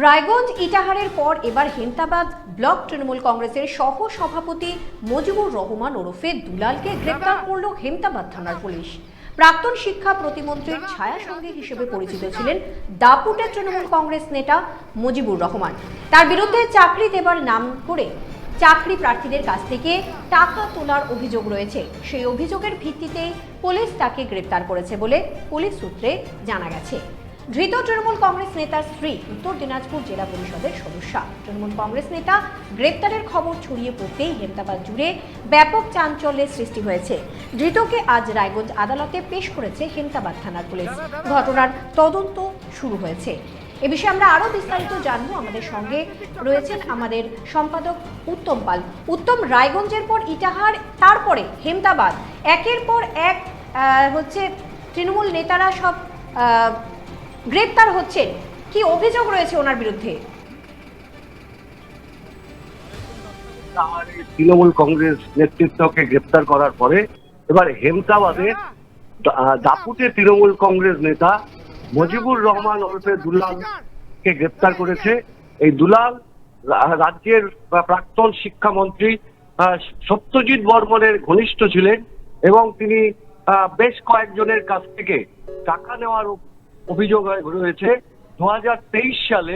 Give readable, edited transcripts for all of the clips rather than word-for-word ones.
রায়গঞ্জ ইটাহারের পর এবার হেমতাবাদ ব্লক তৃণমূল কংগ্রেসের সহ সভাপতি মজিবুর রহমান ওরফে দুলালকে গ্রেপ্তার করল হেমতাবাদ থানার পুলিশ। প্রাক্তন শিক্ষা প্রতিমন্ত্রীর ছায়া সঙ্গী হিসেবে পরিচিত ছিলেন দাপুটের তৃণমূল কংগ্রেস নেতা মজিবুর রহমান। তার বিরুদ্ধে চাকরি দেবার নাম করে চাকরি প্রার্থীদের কাছ থেকে টাকা তোলার অভিযোগ রয়েছে। সেই অভিযোগের ভিত্তিতে পুলিশ তাকে গ্রেপ্তার করেছে বলে পুলিশ সূত্রে জানা গেছে। ধৃত তৃণমূল কংগ্রেস নেতার স্ত্রী উত্তর দিনাজপুর জেলা পরিষদের সদস্যা। তৃণমূল কংগ্রেস নেতা গ্রেপ্তারের খবর ছড়িয়ে পড়তেই হেমতাবাদ জুড়ে ব্যাপক চাঞ্চল্যের সৃষ্টি হয়েছে। ধৃতকে আজ রায়গঞ্জ আদালতে পেশ করেছে হেমতাবাদ থানার পুলিশ। ঘটনার তদন্ত শুরু হয়েছে। এ বিষয়ে আমরা আরো বিস্তারিত জানবো। আমাদের সঙ্গে রয়েছেন আমাদের সম্পাদক উত্তম পাল। উত্তম, রায়গঞ্জের পর ইটাহার, তারপরে হেমতাবাদ, একের পর এক তৃণমূল নেতারা সব গ্রেপ্তার হচ্ছেন। কি অভিযোগ রয়েছে ওনার বিরুদ্ধে? তৃণমূল কংগ্রেস নেতৃত্বকে গ্রেপ্তার করার পরে এবার হেমতাবাদে দাপুটে তৃণমূল কংগ্রেস নেতা মজিবুর রহমান ওরফে দুলালকে গ্রেপ্তার করেছে। এই দুলাল রাজ্যের প্রাক্তন শিক্ষামন্ত্রী সত্যজিৎ বর্মনের ঘনিষ্ঠ ছিলেন এবং তিনি বেশ কয়েকজনের কাছ থেকে টাকা নেওয়ার অভিযোগ রয়েছে। 2023 সালে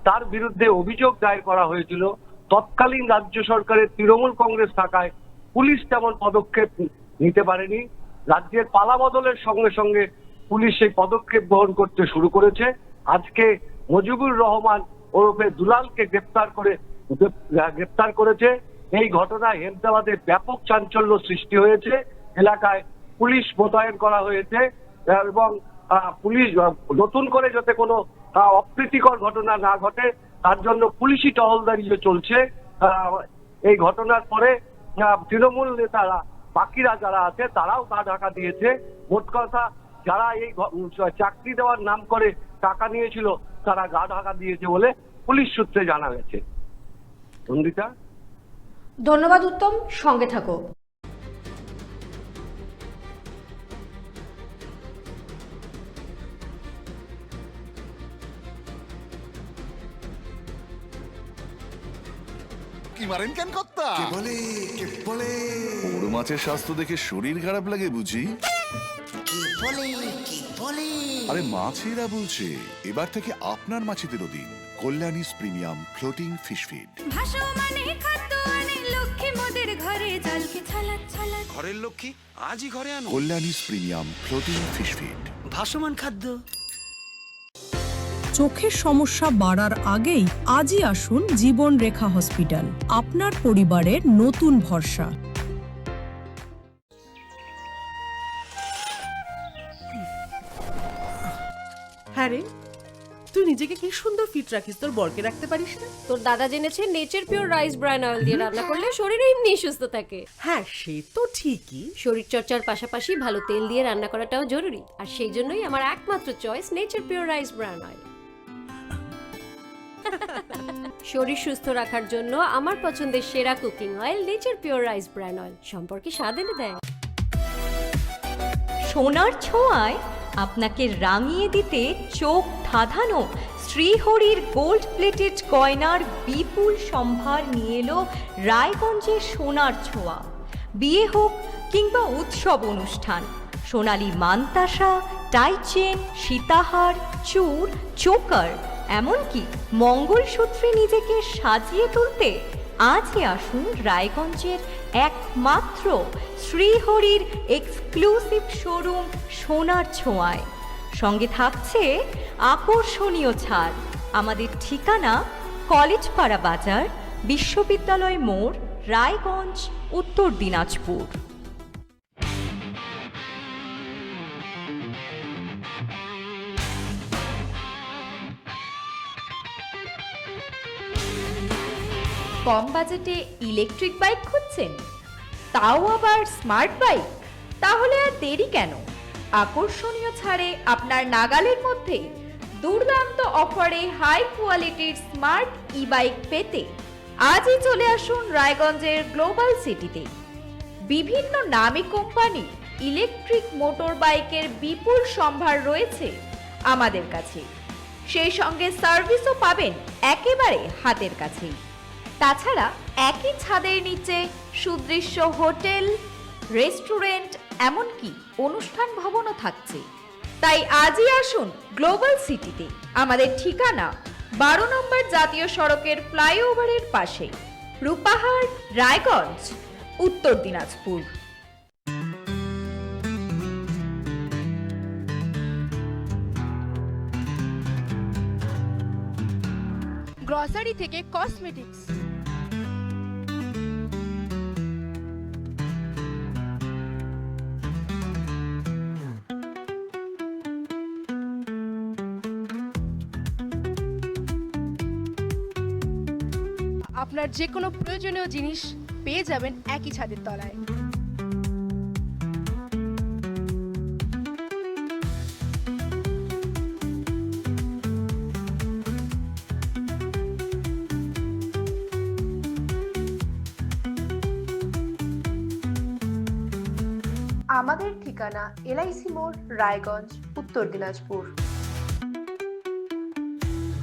তার বিরুদ্ধে অভিযোগ দায়ের করা হয়েছিল। তৎকালীন রাজ্য সরকারের তৃণমূল কংগ্রেস থাকায় পুলিশ তেমন পদক্ষেপ নিতে পারেনি। রাজ্যের পালা বদলের সঙ্গে সঙ্গে পুলিশ সেই পদক্ষেপ গ্রহণ করতে শুরু করেছে। আজকে মজিবুর রহমান ওরফে দুলালকে গ্রেপ্তার করেছে। এই ঘটনায় হেমতাবাদে ব্যাপক চাঞ্চল্য সৃষ্টি হয়েছে। এলাকায় পুলিশ মোতায়েন করা হয়েছে এবং পুলিশ নতুন করে যাতে কোনো অপ্রীতিকর ঘটনা না ঘটে তার জন্য পুলিশি টহলদারি চলছে। এই ঘটনার পরে তৃণমূল নেতারা, বাকিরা যারা আছে তারাও গা ঢাকা দিয়েছে। মোট কথা যারা এই চাকরি দেওয়ার নাম করে টাকা নিয়েছিল তারা গা ঢাকা দিয়েছে বলে পুলিশ সূত্রে জানা গেছে। নন্দিতা, ধন্যবাদ উত্তম, সঙ্গে থাকো। কি মারেন কেন কর্তা? কে বলে বড় মাছের স্বাস্থ্য দেখে শরীর খারাপ লাগে বুঝি? আরে মাছেরা বলছে এবার থেকে আপনার মাছেদেরও দিন কল্যাণীস প্রিমিয়াম ফ্লোটিং ফিশ ফিড। ঘরের লক্ষ্মী আজই ঘরে আনো কল্যাণীস প্রিমিয়াম ফ্লোটিং ফিশ ফিড, ভাসমান খাদ্য। চোখের সমস্যা বাড়ার আগেই আজই আসুন জীবন রেখা হসপিটাল, আপনার পরিবারের নতুন ভরসা। হ্যাঁ রে, তুই নিজেকে কি সুন্দর ফিট রাখিস, তোর বরকে রাখতে পারিস না? তোর দাদা জেনেছে Nature Pure rice bran oil দিয়ে রান্না করলে শরীর এমনি সুস্থ থাকে। হ্যাঁ সে তো ঠিকই, শরীর চর্চার পাশাপাশি ভালো তেল দিয়ে রান্না করাটাও জরুরি। আর সেই জন্যই আমার একমাত্র choice nature Pure rice bran oil. শরীর সুস্থ রাখার জন্য আমার পছন্দের সেরা cooking oil nature Pure rice bran oil, সম্পর্কে স্বাদ এনে দেয়। সোনার ছোঁয়ায় আপনাকে রাঙিয়ে দিতে চোখ ধাঁধানো শ্রীহরির গোল্ড প্লেটেড গয়নার বিপুল সম্ভার নিয়ে এলো রায়গঞ্জের সোনার ছোঁয়া। বিয়ে হোক কিংবা উৎসব অনুষ্ঠান, সোনালী মানতাসা, টাইচেন, সীতাহার, চূড়, চোকার, এমনকি মঙ্গলসূত্রে নিজেকে সাজিয়ে তুলতে আজই আসুন রায়গঞ্জের একমাত্র শ্রীহরির এক্সক্লুসিভ শোরুম সোনার ছোঁয়ায়। সঙ্গে থাকছে আকর্ষণীয় ছাড়। আমাদের ঠিকানা কলেজপাড়া বাজার, বিশ্ববিদ্যালয় মোড়, রায়গঞ্জ, উত্তর দিনাজপুর। কম বাজেটে ইলেকট্রিক বাইক খুঁজছেন, তাও আবার স্মার্ট বাইক? তাহলে আর দেরি কেন? আকর্ষণীয় ছাড়ে আপনার নাগালের মধ্যে দুর্দান্ত অফারে হাই কোয়ালিটির স্মার্ট ই বাইক পেতে আজই চলে আসুন রায়গঞ্জের গ্লোবাল সিটিতে। বিভিন্ন নামী কোম্পানি ইলেকট্রিক মোটর বাইকের বিপুল সম্ভার রয়েছে আমাদের কাছে। সেই সঙ্গে সার্ভিসও পাবেন একেবারে হাতের কাছেই। তাছাড়া একই ছাদের নিচে সুদৃশ্য হোটেল, রেস্টুরেন্ট, এমনকি অনুষ্ঠান ভবনও থাকছে। তাই আজই আসুন গ্লোবাল সিটিতে। আমাদের ঠিকানা 12 নম্বর জাতীয় সড়কের ফ্লাইওভারের পাশে, রূপাহাট, রায়গঞ্জ, উত্তর দিনাজপুর। গ্রসারি থেকে কসমেটিক্স, আপনার যে কোনো প্রয়োজনীয় জিনিস পেয়ে যাবেন একই ছাদের তলায়। আমাদের ঠিকানা LIC মোড়, রায়গঞ্জ, উত্তর দিনাজপুর।